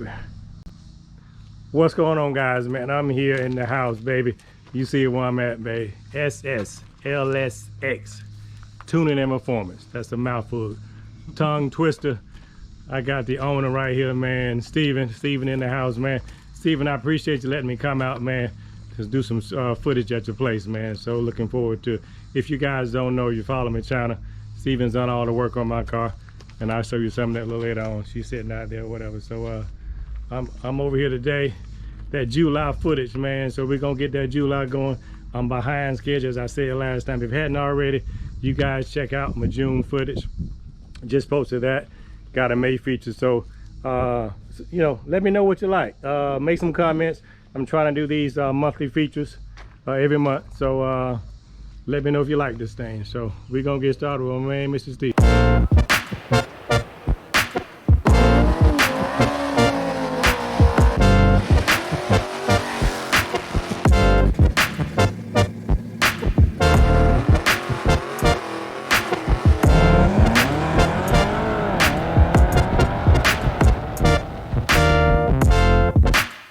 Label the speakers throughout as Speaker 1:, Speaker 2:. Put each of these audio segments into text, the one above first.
Speaker 1: baby. What's going on, guys, man? I'm here in the house, baby. You see where I'm at, baby. SS LSX Tuning Performance. That's a mouthful. Tongue twister. I got the owner right here, man. Steven in the house, man. Steven, I appreciate you letting me come out, man, to do some footage at your place, man. So looking forward to it. If you guys don't know, you follow my channel. Steven's done all the work on my car, and I'll show you some of that a little later on. She's sitting out there or whatever. So I'm over here today. That July footage, man. So we're gonna get that July going. I'm behind schedule, as I said last time. If you hadn't already, you guys check out my June footage. Just posted that. Got a May feature. So you know, let me know what you like. Make some comments. I'm trying to do these monthly features every month. So let me know if you like this thing. So we're gonna get started with my man, Mr. Steve.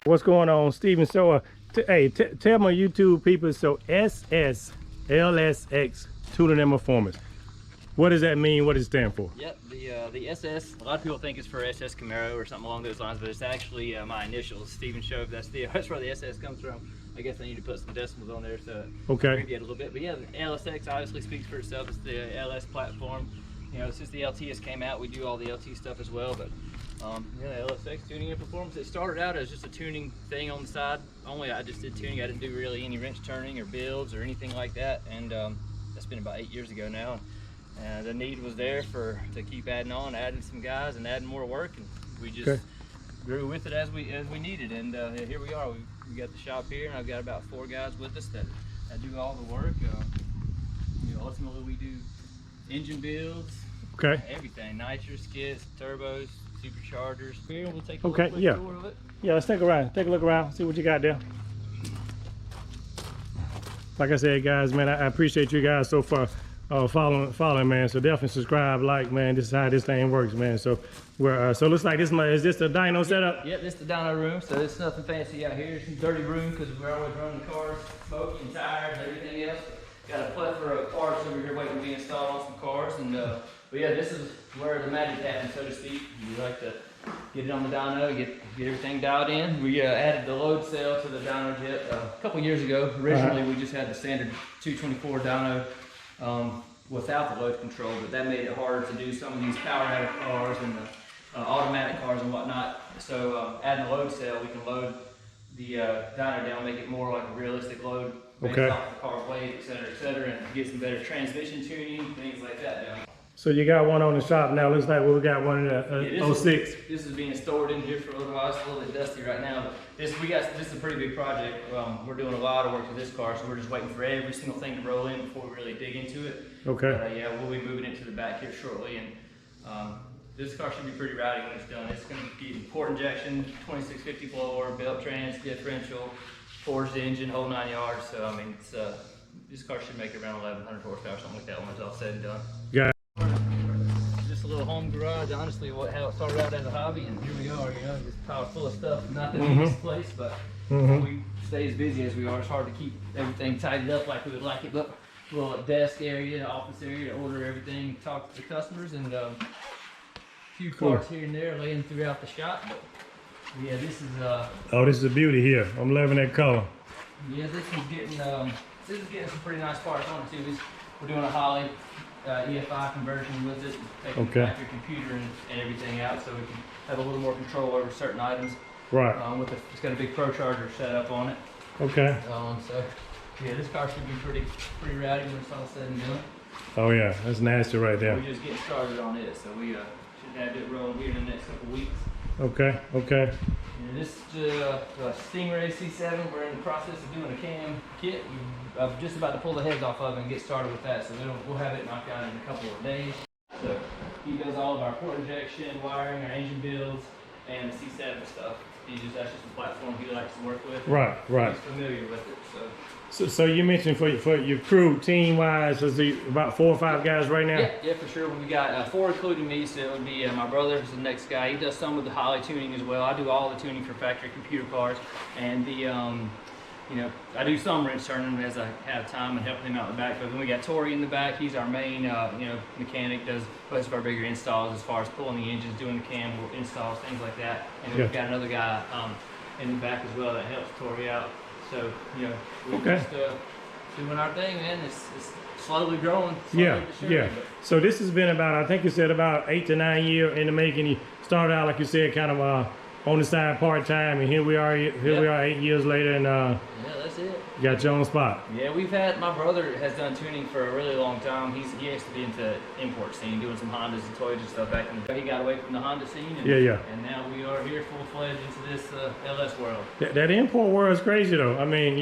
Speaker 1: What's going on, Steven? So hey, tell my YouTube people, so SS LSX Tuning Performance, what does that mean? What does it stand for?
Speaker 2: Yep, the SS, a lot of people think it's for SS Camaro or something along those lines, but it's actually my initials, Steven Shove. That's where the SS comes from. I guess I need to put some decimals on there to abbreviate a little bit. But yeah, the LSX obviously speaks for itself. It's the LS platform. You know, since the LTS came out, we do all the LT stuff as well. But yeah, LSX Tuning and Performance. It started out as just a tuning thing on the side. Only I just did tuning. I didn't do really any wrench turning or builds or anything like that. And that's been about 8 years ago now. And the need was there to keep adding on, adding some guys and adding more work. And we just grew with it as we needed. And here we are. We got the shop here, and I've got about 4 guys with us that do all the work. You know, ultimately we do engine builds, everything, nitro skids, turbos, superchargers. Here we'll take a quick tour of it.
Speaker 1: Yeah, let's take a look around, see what you got there. Like I said, guys, man, I appreciate you guys so far following, man. So definitely subscribe, like, man. This is how this thing works, man. So we're so looks like is this the dyno setup?
Speaker 2: Yep, this is the dyno room. So it's nothing fancy out here. It's a dirty room because we're always running the cars, smoking, tires, everything else. Got a plethora of parts over here waiting to be installed on some cars. And but yeah, this is where the magic happens, so to speak. You like to get it on the dyno, get everything dialed in. We added the load cell to the dyno jet a couple years ago. Originally, we just had the standard 224 dyno without the load control, but that made it harder to do some of these power added cars and the automatic cars and whatnot. So adding the load cell, we can load the dyno down, make it more like a realistic load based off the car's weight, et cetera, and get some better transmission tuning, things like that down.
Speaker 1: So you got one on the shop now. Looks like we got one in the 06.
Speaker 2: This is being stored in here for a little while. It's a little bit dusty right now. But this is a pretty big project. We're doing a lot of work with this car, so we're just waiting for every single thing to roll in before we really dig into it.
Speaker 1: Okay.
Speaker 2: But, yeah, we'll be moving it to the back here shortly, and this car should be pretty rowdy when it's done. It's going to be port injection, 2650 blower, belt trans, differential, forged engine, whole 9 yards. So I mean, it's this car should make around 1100 horsepower, something like that when it's all said and done.
Speaker 1: Yeah.
Speaker 2: Just a little home garage, honestly, how it started out as a hobby, and here we are, you know, just power full of stuff, nothing in this place, but we stay as busy as we are. It's hard to keep everything tidied up like we would like it, but a little desk area, office area to order everything, talk to the customers, and a few parts here and there laying throughout the shop. But yeah, this is
Speaker 1: oh, this is a beauty here. I'm loving that color.
Speaker 2: Yeah, this is getting some pretty nice parts on it too. We're doing a Holly EFI conversion with it, taking back your computer and everything out, so we can have a little more control over certain items.
Speaker 1: Right.
Speaker 2: It's got a big Pro Charger set up on it.
Speaker 1: Okay.
Speaker 2: So yeah, this car should be pretty rowdy when it's all said and done.
Speaker 1: Oh yeah, that's nasty right there.
Speaker 2: We're just getting started on it, so we should have it rolling here in the next couple weeks.
Speaker 1: Okay.
Speaker 2: And this is Stingray C7. We're in the process of doing a cam kit. I'm just about to pull the heads off of it and get started with that. So we'll have it knocked out in a couple of days. So he does all of our port injection, wiring, our engine builds, and the C7 stuff. That's just a platform he likes to work with.
Speaker 1: Right, right.
Speaker 2: He's familiar with it,
Speaker 1: So you mentioned for your crew, team-wise, is it about 4 or 5 guys right now?
Speaker 2: Yeah, for sure. We got 4 including me, so it would be my brother is the next guy. He does some of the Holley tuning as well. I do all the tuning for factory computer cars, and the I do some wrench turning as I have time and helping him out in the back. But then we got Tori in the back. He's our main mechanic, does most of our bigger installs as far as pulling the engines, doing the cam installs, things like that. And then we've got another guy in the back as well that helps Tori out. So, we're just doing our thing, man. It's slowly growing.
Speaker 1: Yeah. So this has been about, I think you said about 8 to 9 years in the making. You started out, like you said, kind of on the side part-time, and here we are 8 years later, and
Speaker 2: yeah, that's it.
Speaker 1: You got your own spot.
Speaker 2: Yeah, my brother has done tuning for a really long time. He used to be into import scene, doing some Hondas and Toyotas and stuff back in the day. He got away from the Honda scene, and, and now we are here full-fledged into this LS world.
Speaker 1: That import world is crazy, though. I mean,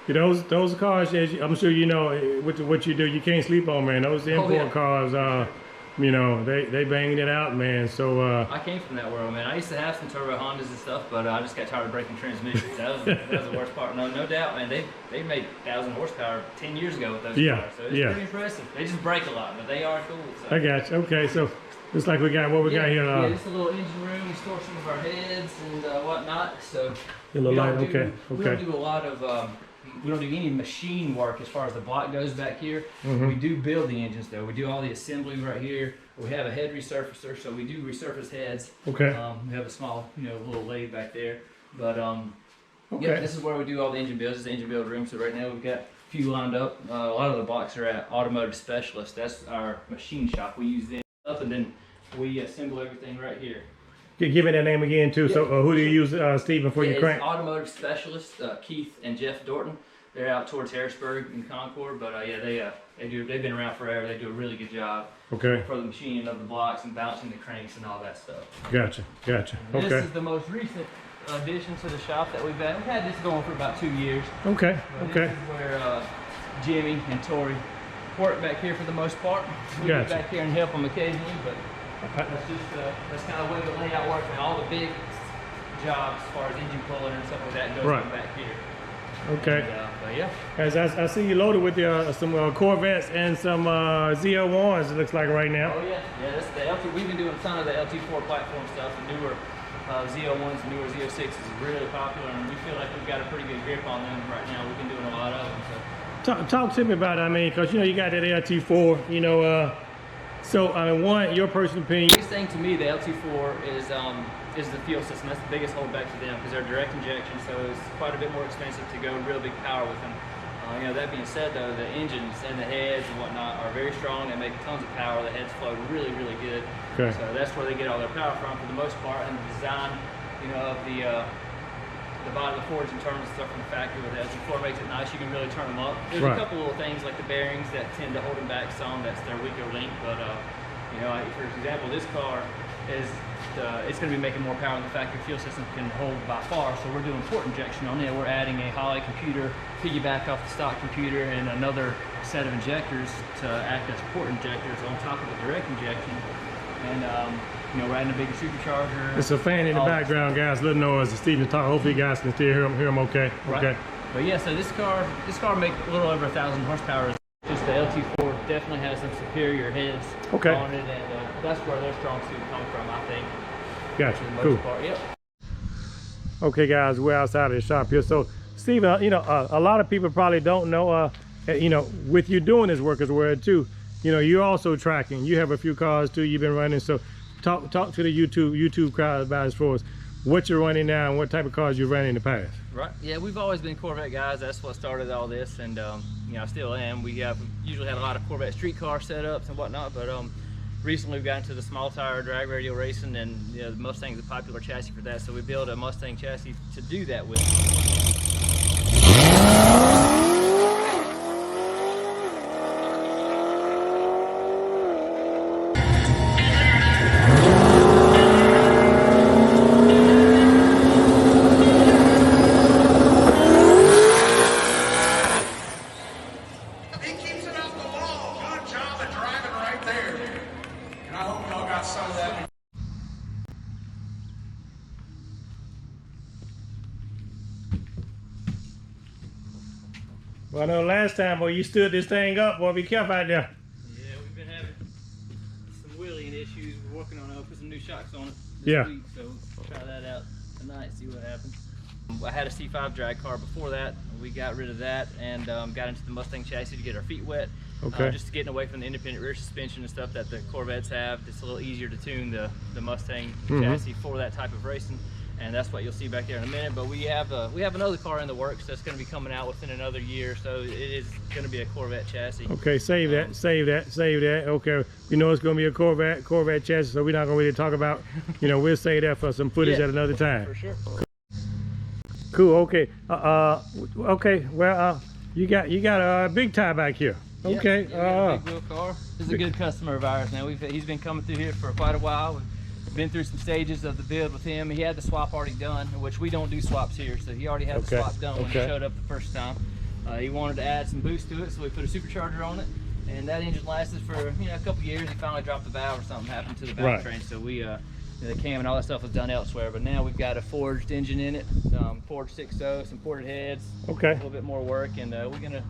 Speaker 1: those cars, I'm sure you know, what you do, you can't sleep on, man. Those import cars, they banging it out, man. So
Speaker 2: I came from that world, man. I used to have some turbo Hondas and stuff, but I just got tired of breaking transmissions. That was the worst part. No doubt, man. They made 1,000 horsepower 10 years ago with those cars, so it's pretty impressive. They just break a lot, but they are cool. So.
Speaker 1: I got you. Okay, so looks like we got what we got here.
Speaker 2: Yeah, just a little engine room. We store some of our heads and whatnot. So
Speaker 1: we don't
Speaker 2: do a lot of. We don't do any machine work as far as the block goes back here. We do build the engines though. We do all the assembly right here. We have a head resurfacer, so we do resurface heads.
Speaker 1: Okay.
Speaker 2: We have a small, little lathe back there. But yeah, this is where we do all the engine builds. This is the engine build room. So right now we've got a few lined up. A lot of the blocks are at Automotive Specialist. That's our machine shop. We use them up, and then we assemble everything right here.
Speaker 1: Give me that name again too. So who do you use, Stephen, for your crank?
Speaker 2: Automotive Specialist, Keith and Jeff Dorton. They're out towards Harrisburg and Concord, but they've been around forever. They do a really good job for the machining of the blocks and bouncing the cranks and all that stuff.
Speaker 1: Gotcha.
Speaker 2: This is the most recent addition to the shop that we've had. We've had this going for about 2 years.
Speaker 1: This
Speaker 2: is where Jimmy and Tori work back here for the most part. We get back here and help them occasionally, but that's kind of the way the layout works. And all the big jobs as far as engine pulling and stuff like that goes back here.
Speaker 1: Okay.
Speaker 2: But yeah.
Speaker 1: As I see you loaded with some Corvettes and some ZL1s, it looks like right now.
Speaker 2: Oh yeah. Yeah, that's the LT. We've been doing a ton of the LT4 platform stuff. The newer ZL1s and newer Z06s is really popular, and we feel like we've got a pretty good grip on them right now. We've been doing a lot of them. So.
Speaker 1: Talk to me about it. I mean, because you got that LT4. So I mean, one, your personal opinion.
Speaker 2: The biggest thing to me, the LT4 is the fuel system. That's the biggest holdback to them because they're direct injection, so it's quite a bit more expensive to go real big power with them. That being said, though, the engines and the heads and whatnot are very strong. They make tons of power. The heads flow really, really good.
Speaker 1: Okay.
Speaker 2: So that's where they get all their power from for the most part. And the design, of the body of the forge and terms and stuff from the factory with the LT4 makes it nice. You can really turn them up. There's a couple little things like the bearings that tend to hold them back some. That's their weaker link. But for example, this car is it's going to be making more power than the factory fuel system can hold by far. So we're doing port injection on it. We're adding a Holley computer, piggyback off the stock computer, and another set of injectors to act as port injectors on top of the direct injection. And we're adding a bigger supercharger.
Speaker 1: It's a fan in the background, guys. Little noise. Stephen talk. Hopefully, you guys can still hear him okay. Okay.
Speaker 2: But yeah, so this car makes a little over 1,000 horsepower. Just the LT4 definitely has some superior heads on it, and that's where their strong suit comes from, I think.
Speaker 1: Gotcha. Cool.
Speaker 2: Yep.
Speaker 1: Okay, guys, we're outside of the shop here. So, Stephen, a lot of people probably don't know, with you doing this work as well too. You're also tracking. You have a few cars too. You've been running. So, talk to the YouTube crowd about as far as what you're running now and what type of cars you ran in the past.
Speaker 2: Right. Yeah, we've always been Corvette guys. That's what started all this, and I still am. We usually had a lot of Corvette street car setups and whatnot, but recently we've gotten to the small tire drag radial racing, and the Mustang's a popular chassis for that. So we built a Mustang chassis to do that with.
Speaker 1: Well, I know last time, boy, you stood this thing up, boy. Be careful out there.
Speaker 2: Yeah, we've been having some wheeling issues. We're working on put some new shocks on it this week, so we'll try that out tonight, see what happens. I had a C5 drag car before that. We got rid of that and got into the Mustang chassis to get our feet wet.
Speaker 1: Okay.
Speaker 2: Just getting away from the independent rear suspension and stuff that the Corvettes have. It's a little easier to tune the Mustang chassis for that type of racing. And that's what you'll see back there in a minute. But we have another car in the works that's going to be coming out within another year, so it is going to be a Corvette chassis.
Speaker 1: Okay, save that. Okay, we know it's going to be a Corvette chassis, so we're not going to really talk about. We'll save that for some footage at another time.
Speaker 2: For sure.
Speaker 1: Cool. Okay. Okay. Well, you got a big tie back here. Okay.
Speaker 2: Yeah, big wheel car. This is a good customer of ours. Now he's been coming through here for quite a while. We've been through some stages of the build with him. He had the swap already done, which we don't do swaps here, so he already had the swap done when he showed up the first time. He wanted to add some boost to it, so we put a supercharger on it, and that engine lasted for a couple years. He finally dropped the valve or something happened to the valve train, so we the cam and all that stuff was done elsewhere. But now we've got a forged engine in it, forged 6.0, some ported heads, a little bit more work, and we're gonna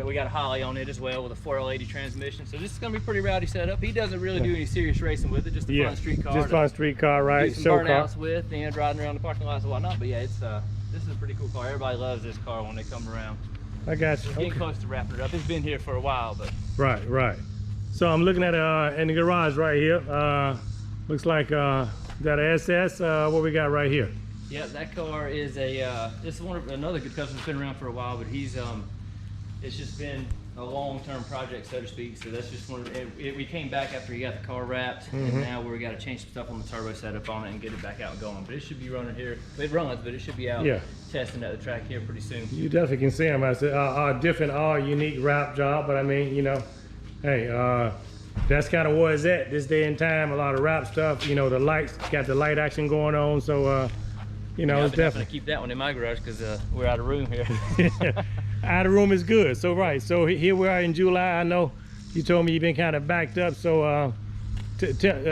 Speaker 2: we got a Holly on it as well with a 4L80 transmission. So this is gonna be pretty rowdy setup. He doesn't really do any serious racing with it, just a fun street car.
Speaker 1: Just fun street car, right?
Speaker 2: Do some burnouts with and riding around the parking lots and whatnot. But yeah, it's this is a pretty cool car. Everybody loves this car when they come around.
Speaker 1: I got you.
Speaker 2: We're getting close to wrapping it up. It's been here for a while, but
Speaker 1: right. So I'm looking at in the garage right here. Looks like that a SS. What we got right here?
Speaker 2: Yeah, that car is this is another good customer that's been around for a while, but he's it's just been a long-term project, so to speak. So that's just we came back after he got the car wrapped, and now we got to change some stuff on the turbo setup on it and get it back out and going. But it should be running here. It runs, but it should be out testing at the track here pretty soon. You
Speaker 1: definitely can see them. I said all unique wrap job, but I mean, hey, that's kind of what it's at this day and time. A lot of wrap stuff. The lights got the light action going on, so it's definitely
Speaker 2: keep that one in my garage because we're out of room here.
Speaker 1: Out of room is good. So so here we are in July. I know you told me you've been kind of backed up. So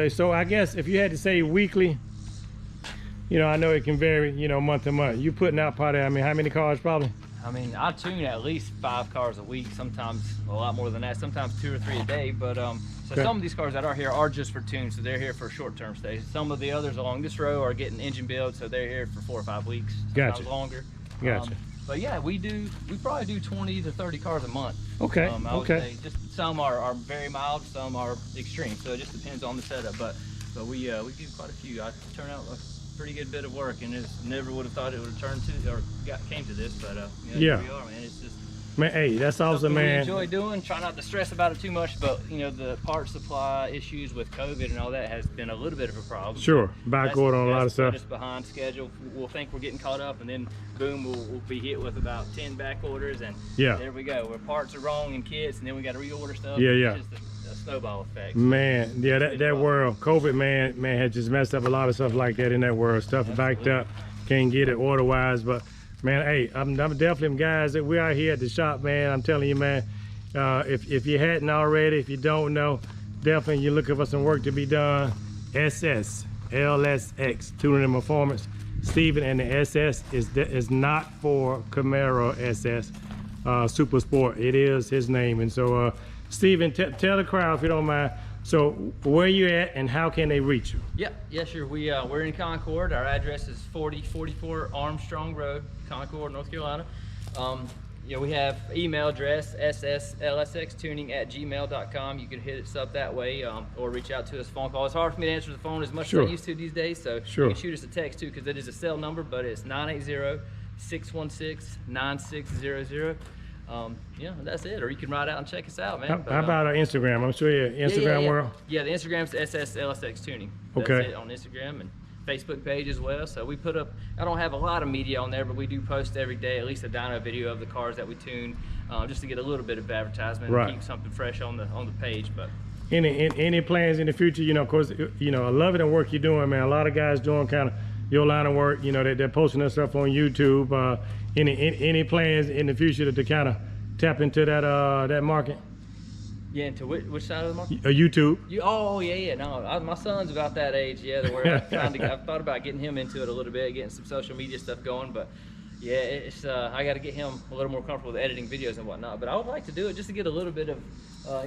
Speaker 1: so I guess if you had to say weekly, I know it can vary, month to month. You putting out probably, I mean, how many cars probably?
Speaker 2: I mean, I tune at least 5 cars a week, sometimes a lot more than that, sometimes 2 or 3 a day. But so some of these cars that are here are just for tunes, so they're here for short-term stays. Some of the others along this row are getting engine build, so they're here for 4 or 5 weeks, sometimes longer.
Speaker 1: Gotcha.
Speaker 2: But yeah, we probably do 20 to 30 cars a month.
Speaker 1: Okay.
Speaker 2: I would say just some are very mild, some are extreme, so it just depends on the setup. But we do quite a few. I turn out a pretty good bit of work, and never would have thought it would have turned to or came to this. But here we are, man. It's just
Speaker 1: hey, that's awesome, man.
Speaker 2: We enjoy doing. Try not to stress about it too much, but the part supply issues with COVID and all that has been a little bit of a problem.
Speaker 1: Sure, backward on a lot of stuff.
Speaker 2: Just behind schedule. We'll think we're getting caught up, and then boom, we'll be hit with about 10 back orders, and there we go. Where parts are wrong and kits, and then we got to reorder stuff. It's just a snowball effect.
Speaker 1: Man, that world, COVID, man, had just messed up a lot of stuff like that in that world. Stuff backed up, can't get it order wise, but. Man, hey, I'm definitely them guys that we are here at the shop, man. I'm telling you, man, if you hadn't already, if you don't know, definitely you're looking for some work to be done. SS LSX Tuning Performance. Steven, and the SS is not for Camaro SS Super Sport. It is his name. And so, Steven, tell the crowd if you don't mind. So where you at and how can they reach you?
Speaker 2: Yeah, sure. We're in Concord. Our address is 4044 Armstrong Road, Concord, North Carolina. We have email address sslsxtuning@gmail.com. You can hit us up that way, or reach out to us phone call. It's hard for me to answer the phone as much as I used to these days, so you can shoot us a text too, because it is a cell number, but it's 980-616-9600. That's it. Or you can ride out and check us out, man.
Speaker 1: How about our Instagram? I'm sure your Instagram world.
Speaker 2: Yeah, the Instagram's SS LSX Tuning. That's it on Instagram, and Facebook page as well. So we put up, I don't have a lot of media on there, but we do post every day at least a dyno video of the cars that we tune, just to get a little bit of advertisement and keep something fresh on the page. But
Speaker 1: any plans in the future? Of course, I love it and work you're doing, man. A lot of guys doing kind of your line of work. They're posting their stuff on YouTube. Any plans in the future to kind of tap into that market?
Speaker 2: Yeah, into which side of the market?
Speaker 1: YouTube.
Speaker 2: No, my son's about that age. Yeah, where I've thought about getting him into it a little bit, getting some social media stuff going. But Yeah, it's I got to get him a little more comfortable with editing videos and whatnot. But I would like to do it just to get a little bit of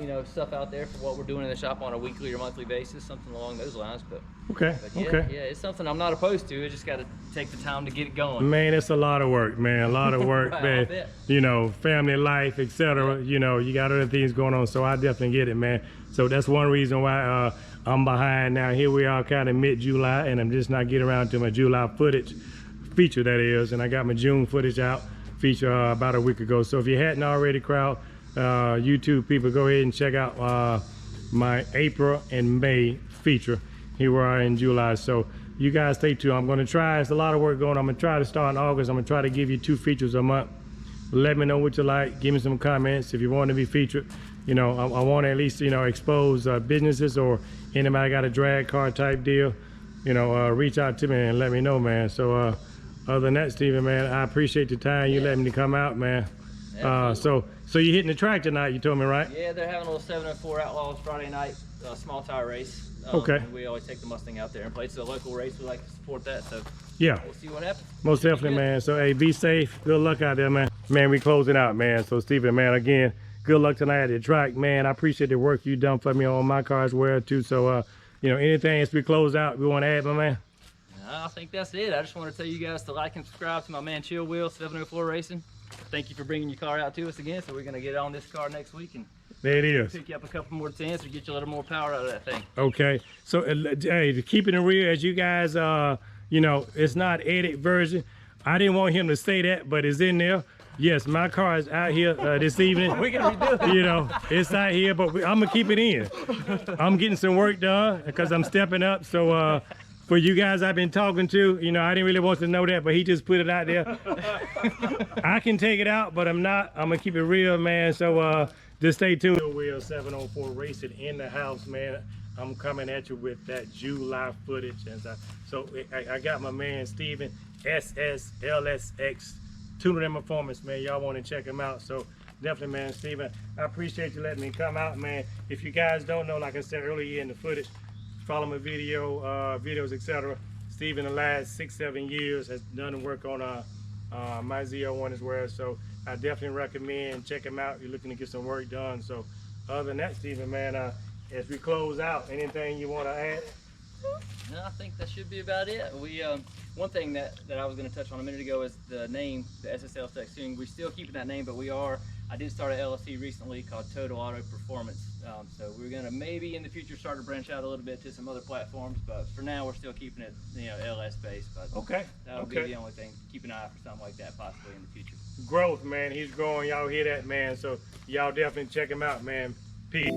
Speaker 2: you know, stuff out there for what we're doing in the shop on a weekly or monthly basis, something along those lines. But yeah, yeah, it's something I'm not opposed to. It just got to take the time to get it going.
Speaker 1: Man, it's a lot of work, man. A lot of work, man. You know, family life, etc. You know, you got other things going on, so I definitely get it, man. So that's one reason why I'm behind now. Here we are, kind of mid-July, and I'm just not getting around to my July footage feature, that is, and I got my June footage out feature about a week ago. So if you hadn't already, crowd, YouTube people, go ahead and check out my April and May feature. Here we are in July, so you guys stay tuned. I'm going to try, it's a lot of work going on. I'm going to try to start in August. I'm going to try to give you 2 features a month. Let me know what you like. Give me some comments if you want to be featured. You know, I want to at least, you know, expose businesses, or anybody got a drag car type deal, you know, reach out to me and let me know, man. So other than that, Steven, man, I appreciate the time you let me come out, man. So you're hitting the track tonight, you told me, right?
Speaker 2: Yeah, they're having a little 704 Outlaws Friday night small tire race.
Speaker 1: Okay.
Speaker 2: And we always take the Mustang out there and play. It's a local race. We like to support that. So
Speaker 1: yeah,
Speaker 2: we'll see what happens.
Speaker 1: Most definitely, man. So hey, be safe. Good luck out there, man. Man, we closing out, man. So Steven, man, again, good luck tonight at the track, man. I appreciate the work you done for me on my car as well too. So you know, anything as we close out, we want to add, my man?
Speaker 2: I think that's it. I just want to tell you guys to like and subscribe to my man Chill Wheel 704 Racing. Thank you for bringing your car out to us again. So we're going to get on this car next week and
Speaker 1: there it is.
Speaker 2: Pick you up a couple more tens or get you a little more power out of that thing.
Speaker 1: Okay. So hey, keeping it real, as you guys, you know, it's not edit version. I didn't want him to say that, but it's in there. Yes, my car is out here this evening.
Speaker 2: We're gonna redo it.
Speaker 1: You know, it's out here, but I'm gonna keep it in. I'm getting some work done because I'm stepping up. So for you guys I've been talking to, you know, I didn't really want to know that, but he just put it out there. I can take it out, but I'm not. I'm gonna keep it real, man. So just stay tuned. Wheel 704 Racing in the house, man. I'm coming at you with that July footage, and so I got my man Steven, SS LSX Tuning Performance, man. Y'all want to check him out. So definitely, man, Steven, I appreciate you letting me come out, man. If you guys don't know, like I said earlier in the footage, follow my videos, etc. Steven, the last 6-7 years, has done work on my Z01 as well. So I definitely recommend check him out. You're looking to get some work done. So other than that, Steven, man, as we close out, anything you want to add?
Speaker 2: No, I think that should be about it. We one thing that I was going to touch on a minute ago is the name, the SS LSX Tuning. We're still keeping that name, but I did start an LLC recently called Total Auto Performance. So we're going to maybe in the future start to branch out a little bit to some other platforms, but for now we're still keeping it, you know, LS based. But
Speaker 1: okay,
Speaker 2: that'll be the only thing. Keep an eye out for something like that possibly in the future.
Speaker 1: Growth, man. He's growing. Y'all hear that, man? So y'all definitely check him out, man. Peace.